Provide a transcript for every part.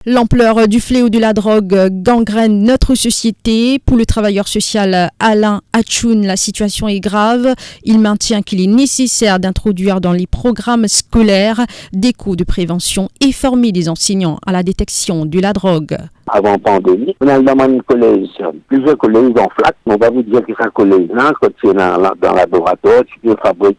L'ampleur du fléau de la drogue gangrène notre société. Pour le travailleur social Alain Atchoun, la situation est grave. Il maintient qu'il est nécessaire d'introduire dans les programmes scolaires des cours de prévention et former des enseignants à la détection de la drogue. Avant pandémie, on a dans un collège, plusieurs collèges en flac. On va vous dire que c'est un collège-là, quand c'est dans le laboratoire, tu peux fabriquer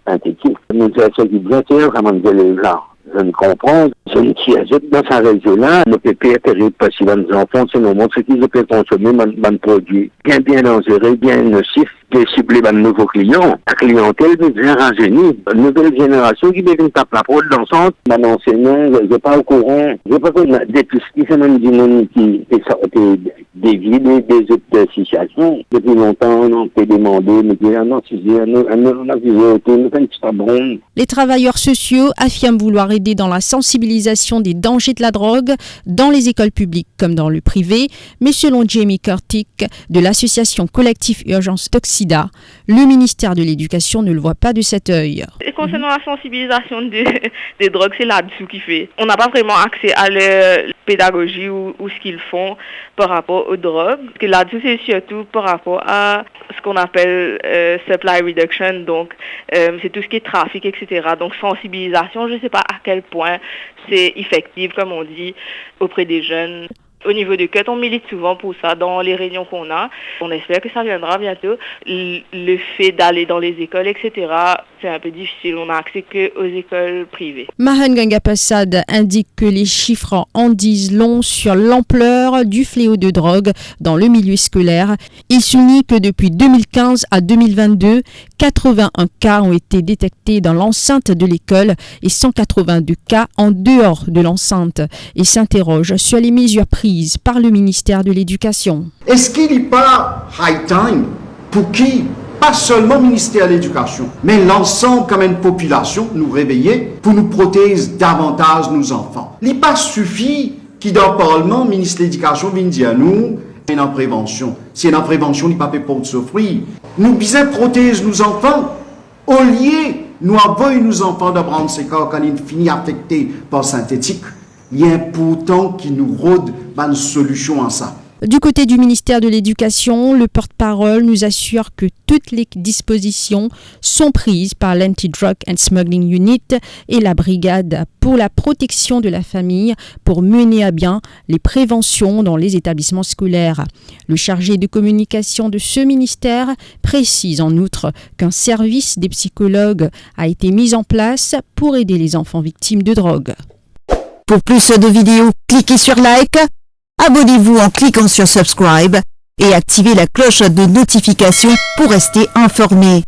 synthétique. Mais c'est bien sûr, ça m'a dit là. Je ne comprends. Celui qui ajoute dans sa région-là, le PP est terrible parce qu'il va nous enfants, c'est le monde, ce qu'ils peuvent consommer, un produit bien dangereux, bien nocif, qui est ciblé par de nouveaux clients. La clientèle est bien rangénie. Une nouvelle génération qui devient tape la parole dans le sens, mon enseignant, je n'ai pas au courant, je n'ai pas connu des pistes, c'est même du monde qui est dévié des autres situations. Depuis longtemps, on peut demander, mais non, les travailleurs sociaux affirment vouloir aider dans la sensibilisation des dangers de la drogue dans les écoles publiques comme dans le privé, mais selon Jamie Kurtik de l'association Collectif Urgence Toxida, le ministère de l'Éducation ne le voit pas de cet œil. Et concernant la sensibilisation des drogues, c'est là-dessous qui fait. On n'a pas vraiment accès à leur pédagogie ou ce qu'ils font par rapport aux drogues. Parce que là-dessous, c'est surtout par rapport à ce qu'on appelle supply reduction, donc c'est tout ce qui est trafic, etc. Donc sensibilisation, je ne sais pas à quel point c'est effectif, comme on dit, auprès des jeunes. Au niveau de CUT, on milite souvent pour ça dans les réunions qu'on a. On espère que ça viendra bientôt. Le fait d'aller dans les écoles, etc., c'est un peu difficile. On n'a accès qu'aux écoles privées. Mahan Gangapasad indique que les chiffres en disent long sur l'ampleur du fléau de drogue dans le milieu scolaire. Il souligne que depuis 2015 à 2022, 81 cas ont été détectés dans l'enceinte de l'école et 182 cas en dehors de l'enceinte et s'interroge sur les mesures prises par le ministère de l'Éducation. Est-ce qu'il n'est pas high time pour qui, pas seulement le ministère de l'Éducation, mais l'ensemble comme une population, nous réveiller pour nous protéger davantage nos enfants? Il n'est pas suffit qu'il dans le Parlement, le ministre de l'Éducation vienne dire à nous, c'est une prévention. Si c'est une prévention, il n'est pas fait pour souffrir. Nous besoin protéger nos enfants au lieu nous envoyer nos enfants de prendre ces corps quand ils finissent affectés par synthétique. Il est important qu'il nous rôde une solution à ça. Du côté du ministère de l'Éducation, le porte-parole nous assure que toutes les dispositions sont prises par l'Anti-Drug and Smuggling Unit et la Brigade pour la protection de la famille pour mener à bien les préventions dans les établissements scolaires. Le chargé de communication de ce ministère précise en outre qu'un service des psychologues a été mis en place pour aider les enfants victimes de drogue. Pour plus de vidéos, cliquez sur like. Abonnez-vous en cliquant sur subscribe et activez la cloche de notification pour rester informé.